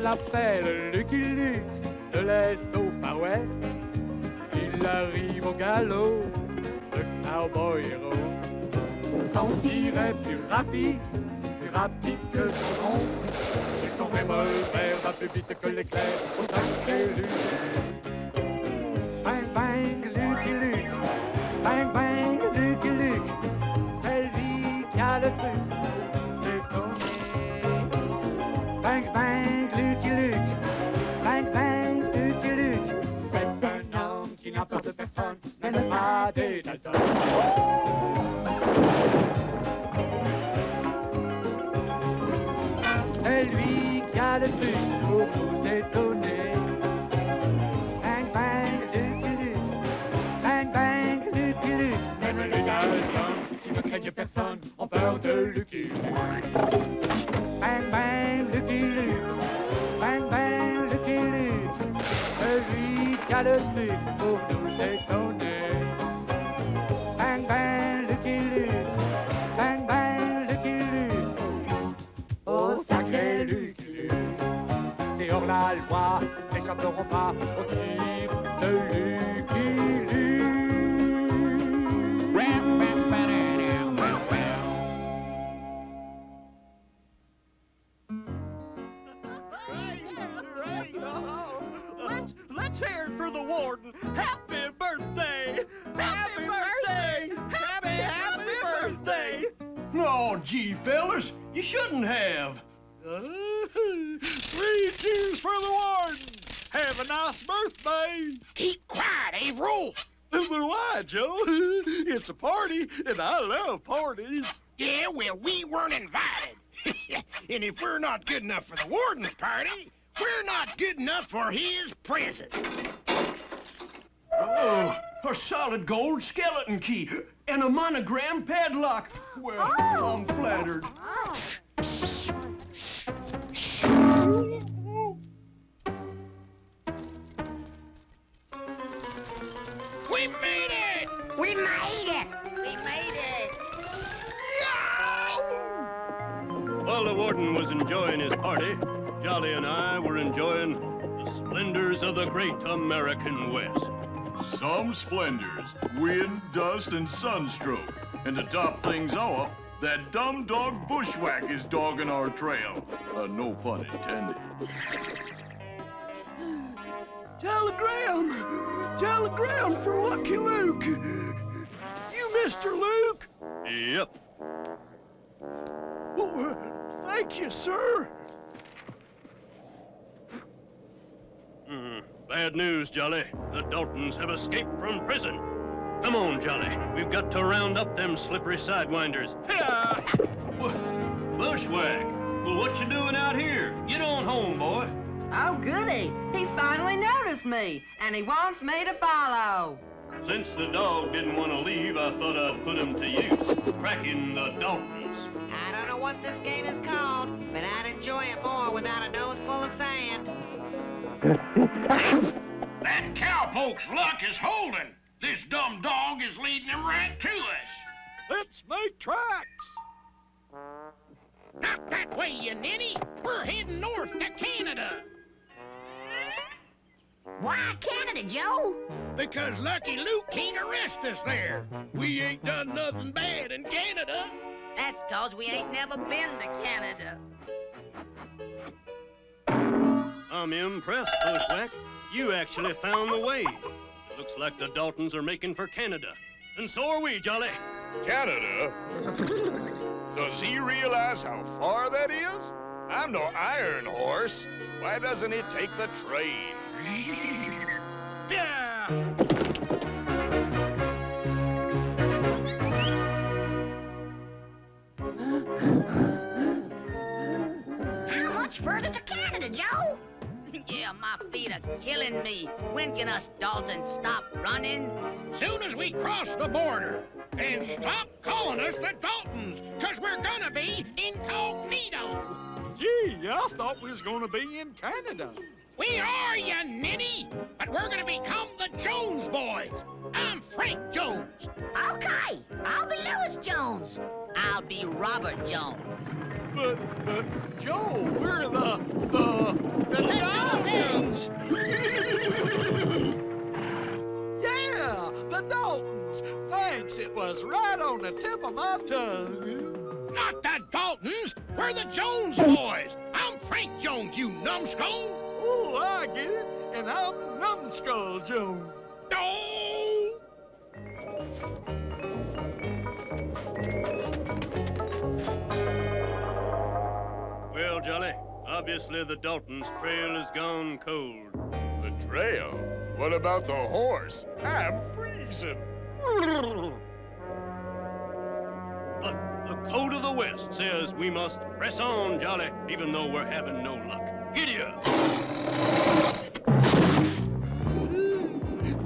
l'appelle Lucky Luke, de l'Est au Far West. Il arrive au galop, le cowboy héros. Son tir est plus rapide que son ombre. Et son revolver va plus vite que l'éclair au sacré Luke. Bang bang Lucky Luke, bang bang Lucky Luke, c'est lui qui a le truc, c'est ton. Bang bang Lucky Luke, bang bang Lucky Luke, c'est un homme qui n'a peur de personne, même pas des Daltons. C'est lui qui a le truc pour nous étonner. Bang bang Lucky Luke, bang bang Lucky Luke, même les Daltons qui ne craignent personne ont peur de Lucky Luke. Bang bang Lucky Luke, bang bang Lucky Luke, c'est lui qui a le truc pour nous étonner. Bang bang Lucky Luke, bang bang Lucky Luke, oh sacré Lucky Luke. Et hors la loi n'échapperont pas au tir de Lucky Luke. Let's hear it for the warden. Happy birthday! Happy birthday! Happy birthday! Oh, gee, fellas, you shouldn't have. 3 cheers for the warden. Have a nice birthday. Keep quiet, Averill. But why, Joe? It's a party, and I love parties. Yeah, well, we weren't invited. And if we're not good enough for the warden's party, we're not good enough for his present. Oh, a solid gold skeleton key and a monogram padlock. Well, I'm flattered. We made it! We made it! We made it! While the warden was enjoying his party, Jolly and I were enjoying the splendors of the great American West. Some splendors, wind, dust, and sunstroke. And to top things off, that dumb dog Bushwhack is dogging our trail. No pun intended. Telegram! Telegram for Lucky Luke! You Mr. Luke? Yep. Oh, thank you, sir. Bad news, Jolly. The Daltons have escaped from prison. Come on, Jolly. We've got to round up them slippery sidewinders. Bushwhack! Well, what you doing out here? Get on home, boy. Oh, goody. He's finally noticed me, and he wants me to follow. Since the dog didn't want to leave, I thought I'd put him to use, tracking the Daltons. I don't know what this game is called, but I'd enjoy it more without a nose full of sand. That cowpoke's luck is holding. This dumb dog is leading him right to us. Let's make tracks. Not that way, you ninny. We're heading north to Canada. Why Canada, Joe? Because Lucky Luke can't arrest us there. We ain't done nothing bad in Canada. That's 'cause we ain't never been to Canada. I'm impressed, Bushwhack. You actually found the way. Looks like the Daltons are making for Canada. And so are we, Jolly. Canada? Does he realize how far that is? I'm no iron horse. Why doesn't he take the train? Yeah! How much further to Canada, Joe? Yeah, my feet are killing me. When can us Daltons stop running? Soon as we cross the border. And stop calling us the Daltons, 'cause we're gonna be incognito. Gee, I thought we was gonna be in Canada. We are, you ninny, but we're gonna become the Jones boys. I'm Frank Jones. Okay, I'll be Lewis Jones. I'll be Robert Jones. But, Joe, we're the Daltons! Yeah, the Daltons! Thanks, it was right on the tip of my tongue. Not the Daltons! We're the Jones boys! I'm Frank Jones, you numbskull! Oh, I get it. And I'm Numbskull Jones. No! Well, Jolly, obviously the Daltons' trail is gone cold. The trail? What about the horse? I'm freezing. But the code of the West says we must press on, Jolly, even though we're having no luck. Giddy up!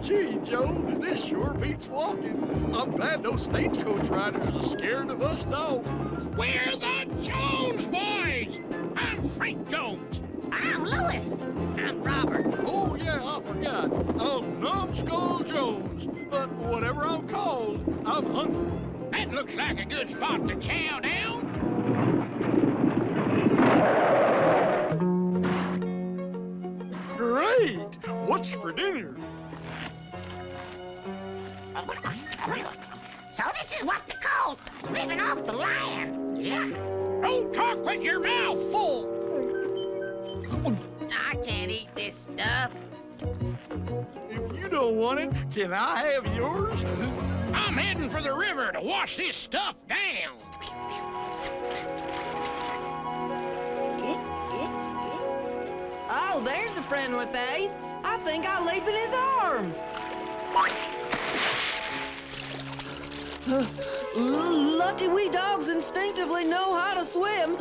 Gee, Joe, this sure beats walking. I'm glad those stagecoach riders are scared of us dogs. We're the Jones boys! I'm Frank Jones. I'm Lewis. I'm Robert. Oh, yeah, I forgot. I'm Numbskull Jones. But whatever I'm called, I'm hungry. That looks like a good spot to chow down. Great! What's for dinner? So this is what they call living off the land. Yeah. Don't talk with your mouth full. I can't eat this stuff. If you don't want it, can I have yours? I'm heading for the river to wash this stuff down. Oh, there's a friendly face. I think I'll leap in his arms. Lucky we dogs instinctively know how to swim.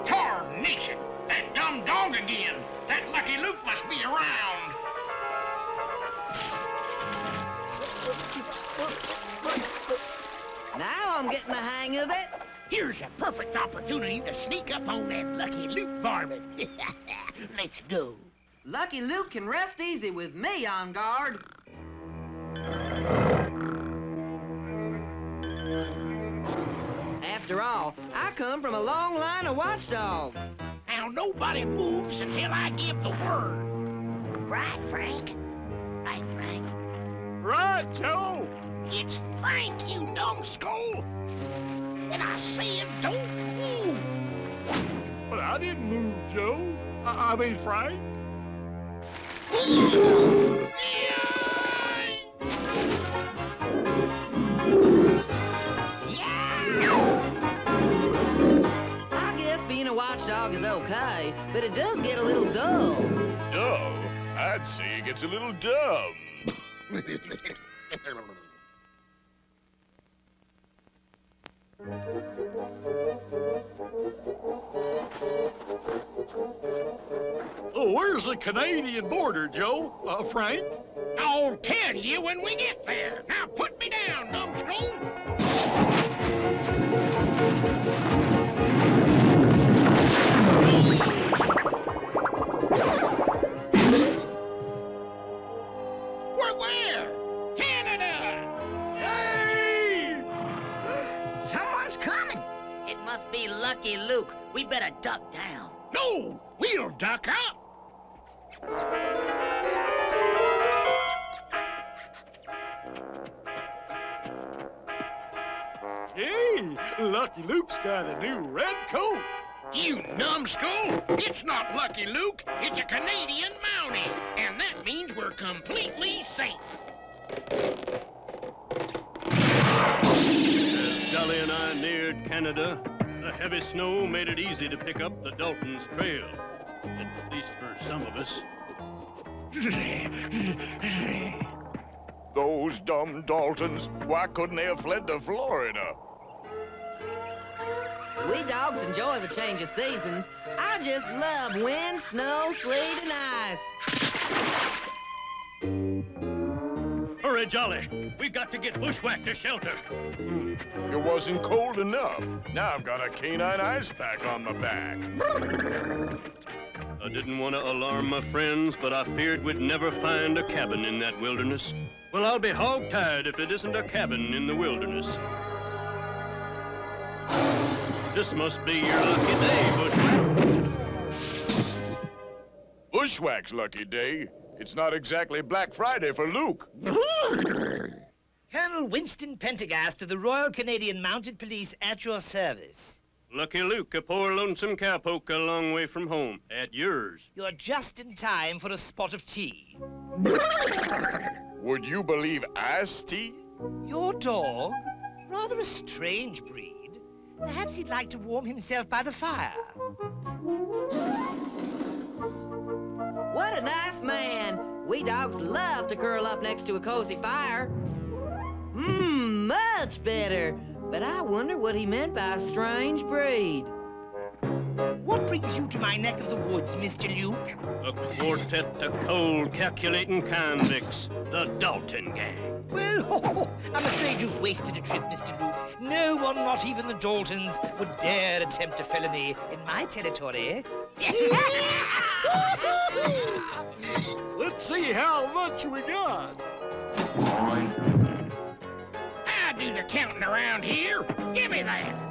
Tarnation! That dumb dog again! That Lucky Luke must be around! Now I'm getting the hang of it. Here's a perfect opportunity to sneak up on that Lucky Luke varmint. Let's go. Lucky Luke can rest easy with me on guard. After all, I come from a long line of watchdogs. Now nobody moves until I give the word. Right, Frank? Right, Frank? Right, Joe. It's Frank, you numbskull! And I said don't move! But I didn't move, Joe. I mean, Frank. I guess being a watchdog is okay, but it does get a little dull. Dull? I'd say it gets a little dumb. Oh, where's the Canadian border, Joe? Frank? I'll tell you when we get there. Now put me down, numbskull! We're there! Canada! Yay! Someone's coming. It must be Lucky Luke. We better duck down. No! We'll duck up! Hey, Lucky Luke's got a new red coat. You numbskull! It's not Lucky Luke, it's a Canadian Mountie, and that means we're completely safe. As Jolly and I neared Canada, the heavy snow made it easy to pick up the Daltons' trail. At least for some of us. Those dumb Daltons. Why couldn't they have fled to Florida? We dogs enjoy the change of seasons. I just love wind, snow, sleet, and ice. Hurry, Jolly. We've got to get bushwhacked to shelter. It wasn't cold enough. Now I've got a canine ice pack on my back. I didn't want to alarm my friends, but I feared we'd never find a cabin in that wilderness. Well, I'll be hog-tied if it isn't a cabin in the wilderness. This must be your lucky day, Bushwhack. Bushwhack's lucky day. It's not exactly Black Friday for Luke. Colonel Winston Pendergast of the Royal Canadian Mounted Police at your service. Lucky Luke, a poor lonesome cowpoke a long way from home. At yours. You're just in time for a spot of tea. Would you believe iced tea? Your dog? Rather a strange breed. Perhaps he'd like to warm himself by the fire. What a nice man. We dogs love to curl up next to a cozy fire. Much better. But I wonder what he meant by a strange breed. What brings you to my neck of the woods, Mr. Luke? A quartet of cold, calculating convicts. The Dalton gang. Well, I'm afraid you've wasted a trip, Mr. Luke. No one, not even the Daltons, would dare attempt a felony in my territory. Let's see how much we got. I do the counting around here. Give me that.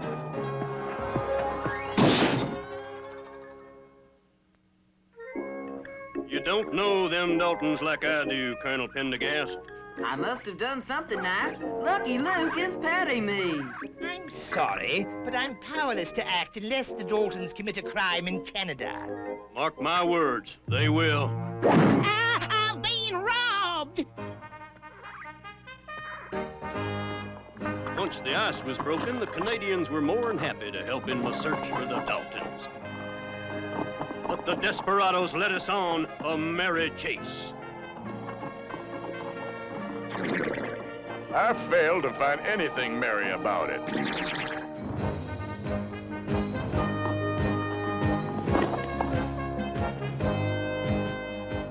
You don't know them Daltons like I do, Colonel Pendergast. I must have done something nice. Lucky Luke is petting me. I'm sorry, but I'm powerless to act unless the Daltons commit a crime in Canada. Mark my words, they will. I'm being robbed! Once the ice was broken, the Canadians were more than happy to help in my search for the Daltons. But the desperados led us on a merry chase. I failed to find anything merry about it.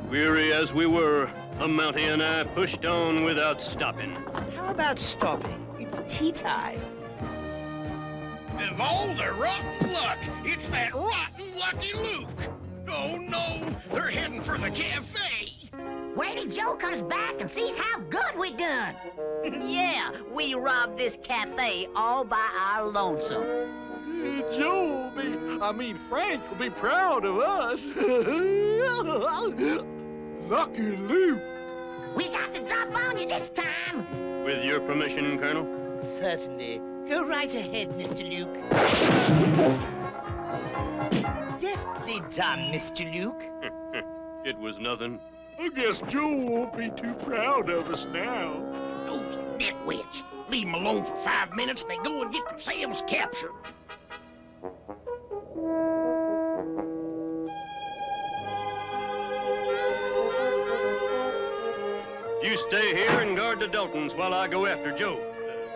Weary as we were, the Mountie and I pushed on without stopping. How about stopping? It's tea time. Of all the rotten luck, it's that rotten Lucky Luke. Oh, no, they're heading for the cafe. Wait till Joe comes back and sees how good we done. Yeah, we robbed this cafe all by our lonesome. Joe will be, Frank will be proud of us. Lucky Luke. We got the drop on you this time. With your permission, Colonel. Certainly. Go right ahead, Mr. Luke. Deftly done, Mr. Luke. It was nothing. I guess Joe won't be too proud of us now. Those nitwits. Leave them alone for 5 minutes and they go and get themselves captured. You stay here and guard the Daltons while I go after Joe.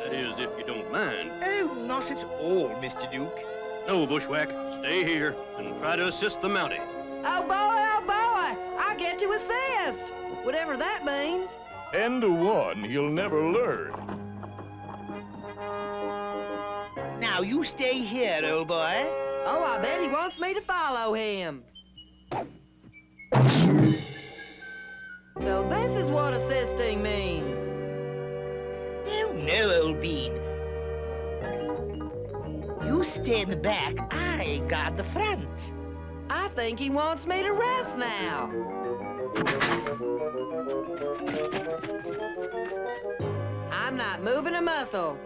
That is, if you don't mind. Oh, not at all, Mr. Luke. No, Bushwhack, stay here and try to assist the Mountie. Oh boy, I get to assist. Whatever that means. 10 to 1, he'll never learn. Now you stay here, old boy. Oh, I bet he wants me to follow him. So this is what assisting means. Oh, no, old bean. You stay in the back, I guard the front. I think he wants me to rest now. I'm not moving a muscle.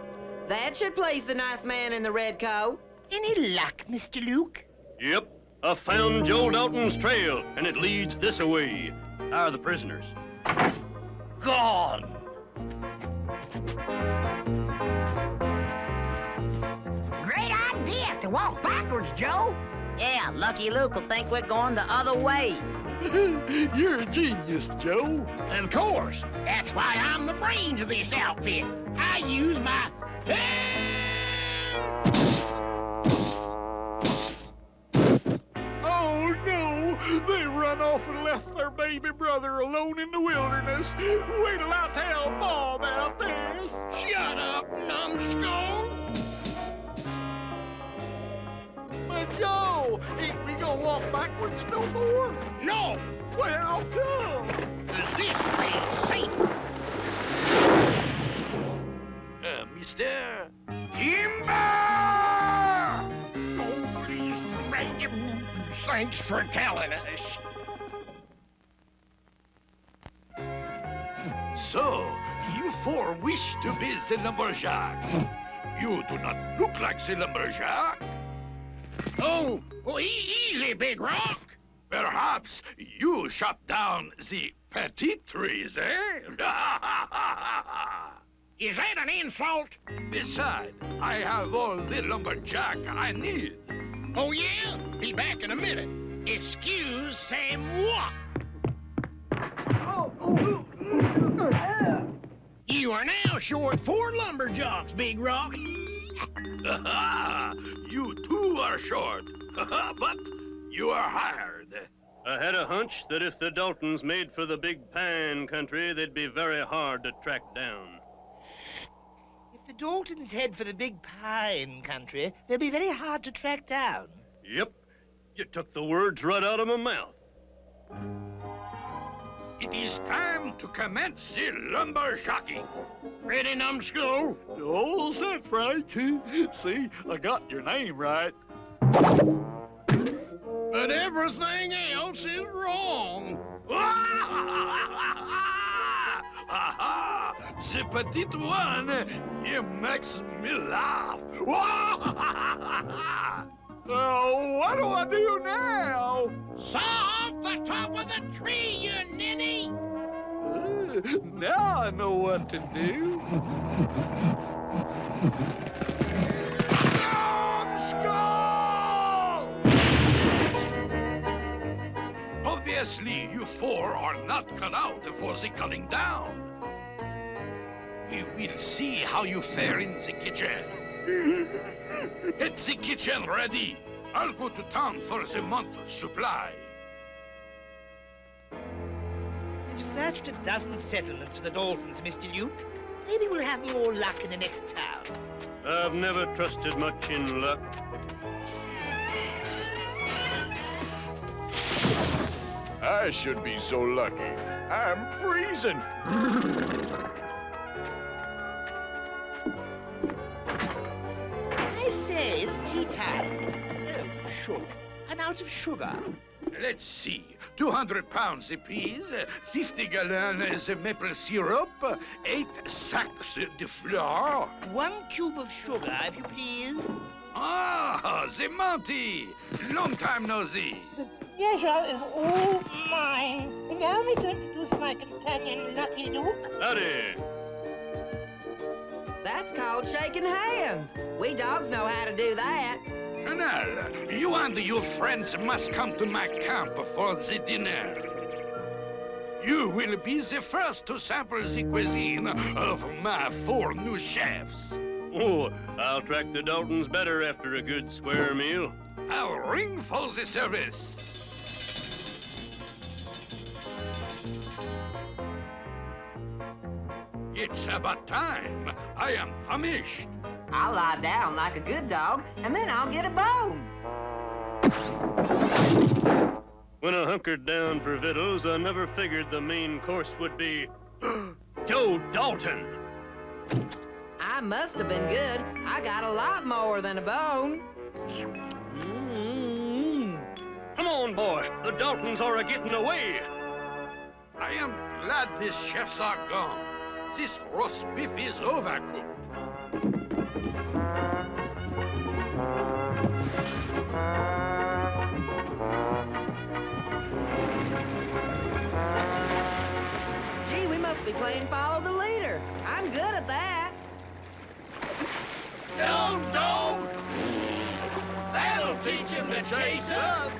That should please the nice man in the red coat. Any luck, Mr. Luke? Yep, I found Joe Dalton's trail, and it leads this away. How are the prisoners? Gone. Great idea to walk backwards, Joe. Yeah, Lucky Luke will think we're going the other way. You're a genius, Joe. Of course. That's why I'm the brains of this outfit. I use my... Oh, no! They run off and left their baby brother alone in the wilderness. Wait till I tell Ma about this. Shut up, numbskull. But Joe, ain't we gonna walk backwards no more? No, Well, how come? 'cause this ain't safe. Mister. Timber! Thanks for telling us. So, you four wish to be the lumberjacks. You do not look like the lumberjack. Oh, easy, Big Rock. Perhaps you chop down the petite trees, eh? Is that an insult? Besides, I have all the lumberjack I need. Oh, yeah? Be back in a minute. Excuse moi. You are now short 4 lumberjacks, Big Rock. You too are short, but you are hired. I had a hunch that if the Daltons made for the big pine country, they'd be very hard to track down. If the Daltons head for the big pine country, they'll be very hard to track down. Yep. You took the words right out of my mouth. It is time to commence the lumberjacking. Ready, numbskull? All set, Frank. See, I got your name right. But everything else is wrong. The petite one, he makes me laugh. Oh, what do I do now? Saw off the top of the tree, you ninny! Now I know what to do. Obviously, you four are not cut out for the cutting down. We will see how you fare in the kitchen. Get the kitchen ready. I'll go to town for the month's supply. We've searched a dozen settlements for the Daltons, Mr. Luke. Maybe we'll have more luck in the next town. I've never trusted much in luck. I should be so lucky. I'm freezing. I say, it's tea time. Oh, sugar. I'm out of sugar. Let's see. 200 pounds apiece, 50 gallons of maple syrup, 8 sacks de flour. 1 cube of sugar, if you please. Ah, the Monty! Long time no see. The pleasure is all mine. Allow me to introduce my companion, Lucky Luke. Howdy. That's called shaking hands. We dogs know how to do that. Colonel, you and your friends must come to my camp for the dinner. You will be the first to sample the cuisine of my 4 new chefs. Oh, I'll track the Daltons better after a good square meal. I'll ring for the service. It's about time. I am famished. I'll lie down like a good dog, and then I'll get a bone. When I hunkered down for victuals, I never figured the main course would be Joe Dalton. I must have been good. I got a lot more than a bone. Come on, boy. The Daltons are a-getting away. I am glad these chefs are gone. This roast beef is overcooked. Gee, we must be playing follow the leader. I'm good at that. No, no! That'll teach him to chase us!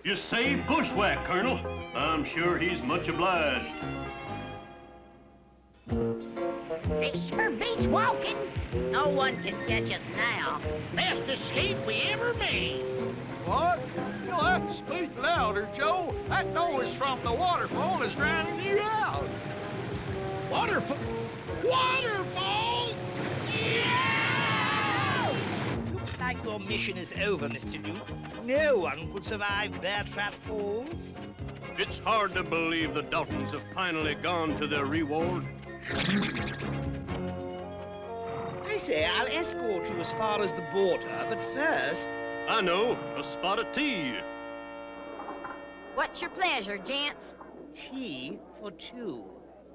You say bushwhack, Colonel. I'm sure he's much obliged. He sure beats walking. No one can catch us now. Best escape we ever made. What? You'll have to speak louder, Joe. That noise from the waterfall is drowning you out. Waterfall? Yeah! Looks like your mission is over, Mr. Duke. No one could survive Bear Trap Falls. It's hard to believe the Daltons have finally gone to their reward. I say, I'll escort you as far as the border, but first... I know, a spot of tea. What's your pleasure, gents? Tea for two.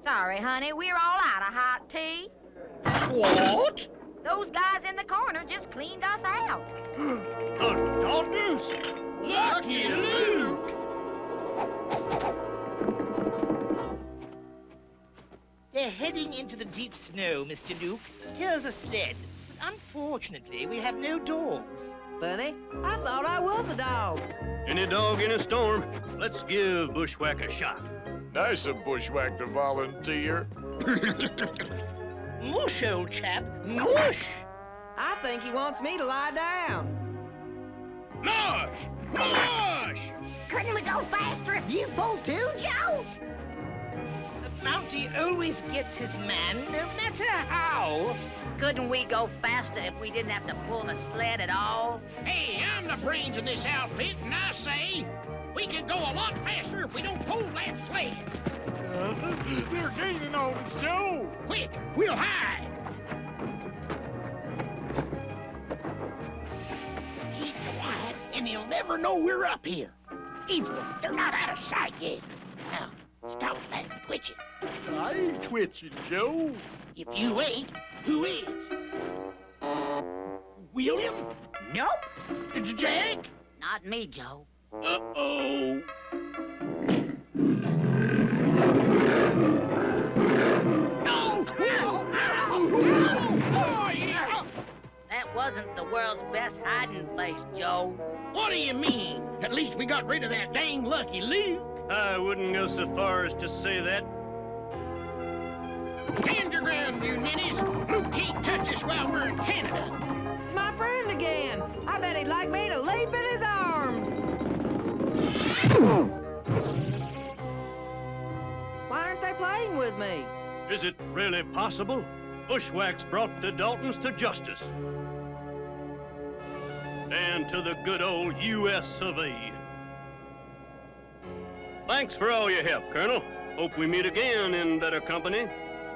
Sorry, honey, we're all out of hot tea. What? Those guys in the corner just cleaned us out. The Daltons? Lucky Luke! They're heading into the deep snow, Mr. Duke. Here's a sled. But unfortunately, we have no dogs. Funny, I thought I was a dog. Any dog in a storm. Let's give Bushwhack a shot. Nice of Bushwhack to volunteer. Mush, old chap, mush! I think he wants me to lie down. Mush! Mush! Couldn't we go faster if you pulled too, Joe? The Mountie always gets his man, no matter how. Couldn't we go faster if we didn't have to pull the sled at all? Hey, I'm the brains of this outfit, and I say we can go a lot faster if we don't pull that sled. They're gaining on us, Joe. Quick, we'll hide. Keep quiet, and they'll never know we're up here. Even if they're not out of sight yet. Now, stop that twitching. I ain't twitching, Joe. If you ain't, who is? William? Nope. It's Jack? Not me, Joe. Uh-oh. No! No! Oh, yeah! That wasn't the world's best hiding place, Joe. What do you mean? At least we got rid of that dang Lucky Luke. I wouldn't go so far as to say that. Stand your ground, you ninnies. Luke can't touch us while we're in Canada. It's my friend again. I bet he'd like me to leap in his arms. Why aren't they playing with me? Is it really possible? Bushwhack's brought the Daltons to justice. And to the good old U.S. of A. Thanks for all your help, Colonel. Hope we meet again in better company.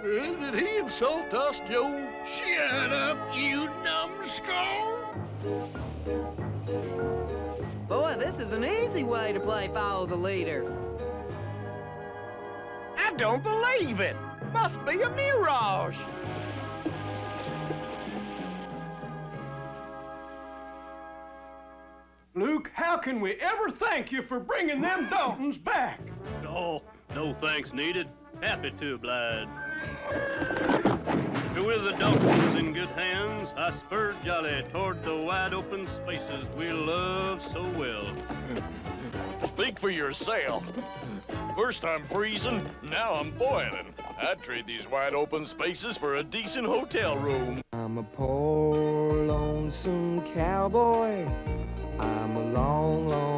Did he insult us, Joe? Shut up, you numbskull! Boy, this is an easy way to play follow the leader. I don't believe it. Must be a mirage. Luke, how can we ever thank you for bringing them Daltons back? Oh, no thanks needed. Happy to oblige. With the Daltons in good hands, I spurred jolly toward the wide open spaces we love so well. Speak for yourself. First I'm freezing, now I'm boiling. I'd trade these wide open spaces for a decent hotel room. I'm a poor lonesome cowboy. I'm a long, long